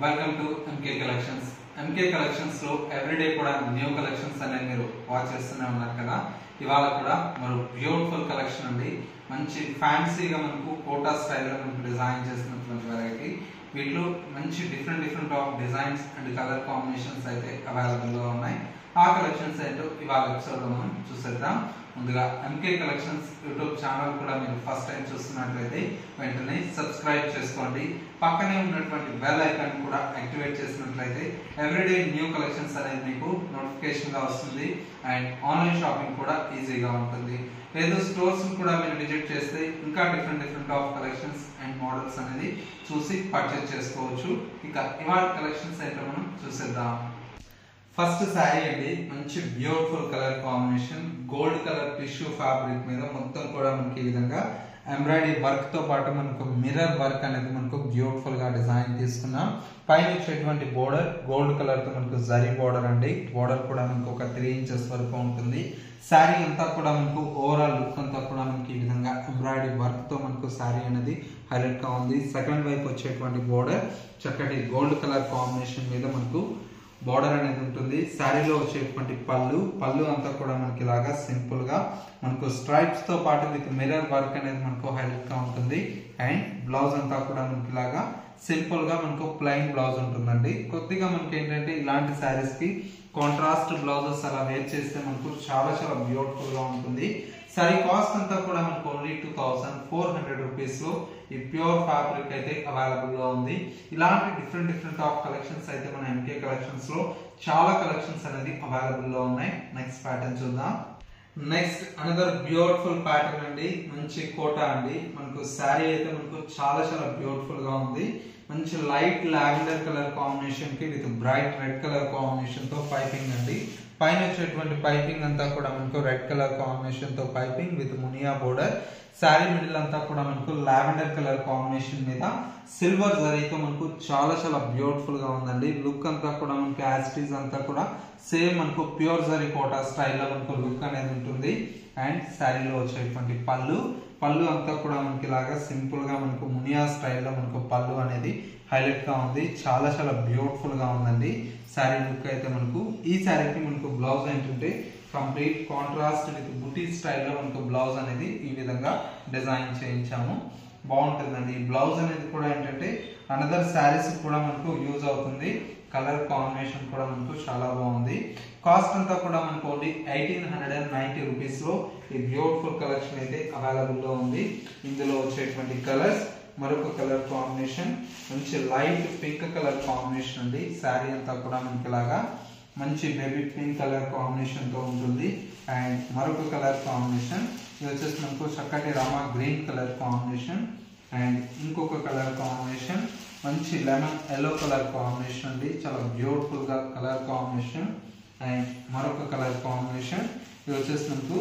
Welcome to MK collections. MK collections లో everyday కూడా new collections అనేది మీరు వాచ్ చేస్తూనే ఉన్నారు కదా. ఇవాళ కూడా మరో బ్యూటిఫుల్ కలెక్షన్ అండి. మంచి ఫ్యాన్సీగా మనకు కోటా స్టైల్లో మనకు డిజైన్ చేసినటువంటి వెరైటీ. వీటిలో మంచి different of designs and colour combinations అయితే అవైలబుల్ గా ఉన్నాయి. ఆ కలెక్షన్స్ ఏంటో ఇవాళ ఎపిసోడ్ లో మనం చూసేద్దాం. ముందుగా ఎంకే కలెక్షన్స్ యూట్యూబ్ ఛానల్ కూడా మీరు ఫస్ట్ టైం చూస్తున్నట్లయితే వెంటనే సబ్స్క్రైబ్ చేసుకోండి. పక్కనే ఉన్నటువంటి బెల్ ఐకాన్ కూడా యాక్టివేట్ చేసినట్లయితే ఎవ్రీడే న్యూ కలెక్షన్స్ అనేది మీకు నోటిఫికేషన్ గా వస్తుంది. అండ్ ఆన్లైన్ షాపింగ్ కూడా ఈజీగా ఉంటుంది. లేదు స్టోర్స్ కూడా మీరు విజిట్ చేస్తే ఇంకా different of collections and models అనేది చూసి పర్చేస్ చేసుకోవచ్చు. ఇక ఇవాళ కలెక్షన్స్ అయితే మనం చూసేద్దాం. ఫస్ట్ శారీ అండి, మంచి beautiful colour combination, gold colour tissue fabric మీద మొత్తం కూడా మనకి ఈ విధంగా ఎంబ్రాయిడరీ వర్క్ తో పాటు మనకు మిర్రర్ వర్క్ అనేది మనకు బ్యూటిఫుల్ గా డిజైన్ తీసుకున్నాం. పైన వచ్చేటువంటి బోర్డర్ గోల్డ్ కలర్ తో మనకు జరీ బోర్డర్ అండి. బోర్డర్ కూడా మనకు ఒక 3 ఇంచెస్ వరకు ఉంటుంది. శారీ అంతా కూడా మనకు ఓవరాల్ లుక్ అంతా కూడా మనకి ఈ విధంగా ఎంబ్రాయిడరీ వర్క్ తో మనకు శారీ అనేది హైలైట్ గా ఉంది. సెకండ్ వైపు వచ్చేటువంటి బోర్డర్ చక్కటి గోల్డ్ కలర్ కాంబినేషన్ మీద మనకు బోర్డర్ అనేది ఉంటుంది. శారీలో వచ్చేటువంటి పళ్ళు అంతా కూడా మనకి ఇలాగా సింపుల్ గా మనకు స్ట్రైప్స్ తో పాటు విత్ మిర్రర్ వర్క్ అనేది మనకు హైలైట్ గా ఉంటుంది. అండ్ బ్లౌజ్ అంతా కూడా మనకి ఇలాగా సింపుల్ గా మనకు ప్లెయిన్ బ్లౌజ్ ఉంటుందండి. కొద్దిగా మనకి ఏంటంటే ఇలాంటి శారీస్ కి కాంట్రాస్ట్ బ్లౌజెస్ అలా వేర్ చేస్తే మనకు చాలా బ్యూటిఫుల్ గా ఉంటుంది. సారీ కాస్ట్ అంతా కూడా మనకు ఓన్లీ 2400 రూపీస్ లో ఈ ప్యూర్ ఫ్యాబ్రిక్ అయితే అవైలబుల్ గా ఉంది. ఇలాంటి డిఫరెంట్ ఆఫ్ కలెక్షన్స్ అయితే మన ఎంకే కలెక్షన్స్ లో చాలా కలెక్షన్స్ అనేది అవైలబుల్ లో ఉన్నాయి. నెక్స్ట్ ప్యాటర్న్ చూద్దాం. నెక్స్ట్ అనదర్ బ్యూటిఫుల్ ప్యాటర్న్ అండి, మంచి కోటా అండి. మనకు శారీ అయితే మనకు చాలా బ్యూటిఫుల్ గా ఉంది. మంచి లైట్ లావెండర్ కలర్ కాంబినేషన్ కి with bright red colour combination తో పైపింగ్ అండి. పైన వచ్చేటువంటి పైపింగ్ అంతా కూడా మనకు రెడ్ కలర్ కాంబినేషన్ తో piping with Muniya border. Sari middle అంతా కూడా మనకు లావెండర్ కలర్ కాంబినేషన్ మీద సిల్వర్ జరీతో మనకు చాలా బ్యూటిఫుల్ గా ఉందండి. లుక్ అంతా కూడా మనకు యాస్టీస్ అంతా కూడా సేమ్ మనకు ప్యూర్ జరీ కోటా స్టైల్లో మనకు లుక్ అనేది ఉంటుంది. అండ్ శారీలో వచ్చేటువంటి పళ్ళు అంతా కూడా మనకి ఇలాగా సింపుల్ గా మనకు మునియా స్టైల్లో మనకు పళ్ళు అనేది హైలైట్ గా ఉంది. చాలా బ్యూటిఫుల్ గా ఉందండి శారీ లుక్ అయితే. మనకు ఈ శారీకి మనకు బ్లౌజ్ ఏంటంటే కంప్లీట్ కాంట్రాస్ట్ విత్ బుటీ స్టైల్లో మనకు బ్లౌజ్ అనేది ఈ విధంగా డిజైన్ చేయించాము. బాగుంటుందండి. ఈ బ్లౌజ్ అనేది కూడా ఏంటంటే అనదర్ శారీస్ కూడా మనకు యూజ్ అవుతుంది. కలర్ కాంబినేషన్ కూడా మనకు చాలా బాగుంది. కాస్ట్ అంతా కూడా మనకు ఓన్లీ 1890 రూపీస్ లో ఈ బ్యూటిఫుల్ కలెక్షన్ అయితే అవైలబుల్ లో ఉంది. ఇందులో వచ్చేటువంటి కలర్స్ మరొక కలర్ కాంబినేషన్ మంచి లైట్ పింక్ కలర్ కాంబినేషన్ అండి. శారీ అంతా కూడా మనకి ఇలాగా మంచి బేబీ పింక్ కలర్ కాంబినేషన్ తో ఉంటుంది. అండ్ మరొక కలర్ కాంబినేషన్ ఇది వచ్చేసి మనకు చక్కటి Rama green colour combination. And ఇంకొక కలర్ కాంబినేషన్ మంచి లెమన్ ఎల్లో కలర్ కాంబినేషన్ అండి. చాలా బ్యూటిఫుల్ గా కలర్ కాంబినేషన్. అండ్ మరొక కలర్ కాంబినేషన్ ఇది వచ్చేసి మనకు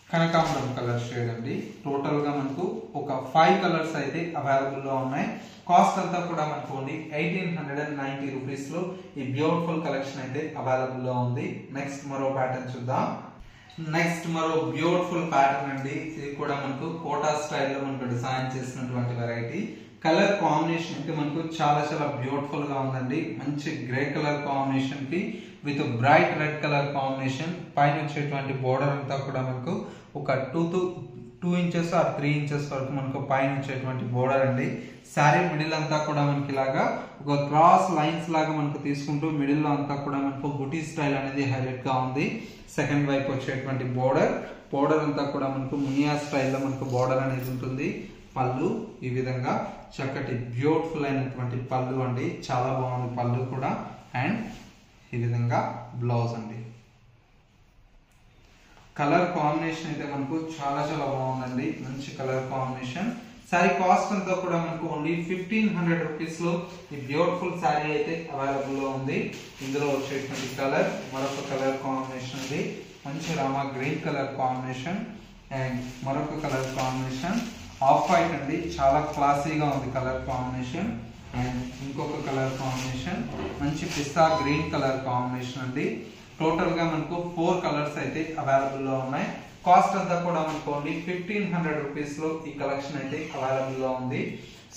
కనకాంబరం కలర్ షేడ్ అండి. టోటల్ గా మనకు ఒక 5 కలర్స్ అయితే అవైలబుల్ లో ఉన్నాయి. కాస్ట్ అంతా కూడా మనకు ఓన్లీ 1890 రూపీస్ లో ఈ బ్యూటిఫుల్ కలెక్షన్ అయితే అవైలబుల్ లో ఉంది. నెక్స్ట్ మరో ప్యాటర్న్ చూద్దాం. నెక్స్ట్ మరో బ్యూటిఫుల్ ప్యాటర్న్ అండి. ఇది కూడా మనకు కోటా స్టైల్లో మనకు డిజైన్ చేసినటువంటి వెరైటీ. కలర్ కాంబినేషన్ అయితే మనకు చాలా బ్యూటిఫుల్ గా ఉందండి. మంచి గ్రే కలర్ కాంబినేషన్ కి with bright red colour combination. పైన వచ్చేటువంటి బోర్డర్ అంతా కూడా మనకు ఒక 2 ఇంచెస్ ఆర్ 3 ఇంచెస్ వరకు మనకు పైన వచ్చేటువంటి బోర్డర్ అండి. శారీ మిడిల్ అంతా కూడా మనకి ఇలాగా ఒక క్రాస్ లైన్స్ లాగా మనకు తీసుకుంటూ మిడిల్ లో అంతా కూడా మనకు బుటీ స్టైల్ అనేది హైలైట్ గా ఉంది. సెకండ్ వైపు వచ్చేటువంటి బోర్డర్ అంతా కూడా మనకు మునియా స్టైల్లో మనకు బోర్డర్ అనేది ఉంటుంది. పళ్ళు ఈ విధంగా చక్కటి బ్యూటిఫుల్ అయినటువంటి పళ్ళు అండి. చాలా బాగుంది పళ్ళు కూడా. అండ్ ఈ విధంగా బ్లౌజ్ అండి. కలర్ కాంబినేషన్ అయితే మనకు చాలా బాగుందండి. మంచి కలర్ కాంబినేషన్. శారీ కాస్ట్ అంతా కూడా మనకు ఓన్లీ 1500 రూపీస్ లో ఈ బ్యూటిఫుల్ శారీ అయితే అవైలబుల్ లో ఉంది. ఇందులో వచ్చేటువంటి కలర్ మరొక కలర్ కాంబినేషన్ ఉంది. మంచి Rama green colour combination. And మరొక కలర్ కాంబినేషన్ ఆఫ్ వైట్ అండి. చాలా క్లాసీగా ఉంది కలర్ కాంబినేషన్. అండ్ ఇంకొక కలర్ కాంబినేషన్ మంచి పిస్తా గ్రీన్ కలర్ కాంబినేషన్ అండి. టోటల్ గా మనకు 4 కలర్స్ అయితే అవైలబుల్ లో ఉన్నాయి. కాస్ట్ అంతా కూడా మనకు ఓన్లీ 1500 రూపీస్ లో ఈ కలెక్షన్ అయితే అవైలబుల్ గా ఉంది.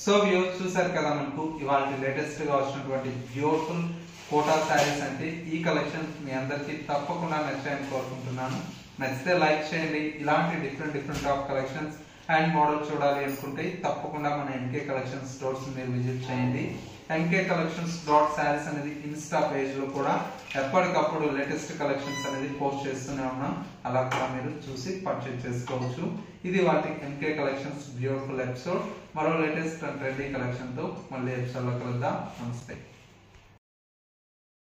సో వ్యూవర్స్ చూసారు కదా మనకు ఇవాళ లేటెస్ట్ గా వచ్చినటువంటి బ్యూటిఫుల్ కోటా శారీస్ అంటే ఈ కలెక్షన్ మీ అందరికి తప్పకుండా నచ్చాయని కోరుకుంటున్నాను. నచ్చితే లైక్ చేయండి. ఇలాంటి different of collections and model చూడాలి అనుకుంటే తప్పకుండా మన ఎంకే కలెక్షన్ స్టోర్స్ మీరు విజిట్ చేయండి. ఎంకే కలెక్షన్స్ డాట్ శారీస్ అనేది ఇన్స్టా పేజ్ లో కూడా ఎప్పటికప్పుడు లేటెస్ట్ కలెక్షన్స్ అనేది పోస్ట్ చేస్తూనే ఉన్నాం. అలా కూడా మీరు చూసి పర్చేజ్ చేసుకోవచ్చు. ఇది వాటి ఎంకే కలెక్షన్స్ బ్యూటిఫుల్ ఎపిసోడ్. మరో లేటెస్ట్ అండ్ ట్రెండీ కలెక్షన్ తో మళ్ళీ ఎపిసోడ్ లో కలుద్దాం. నమస్తే.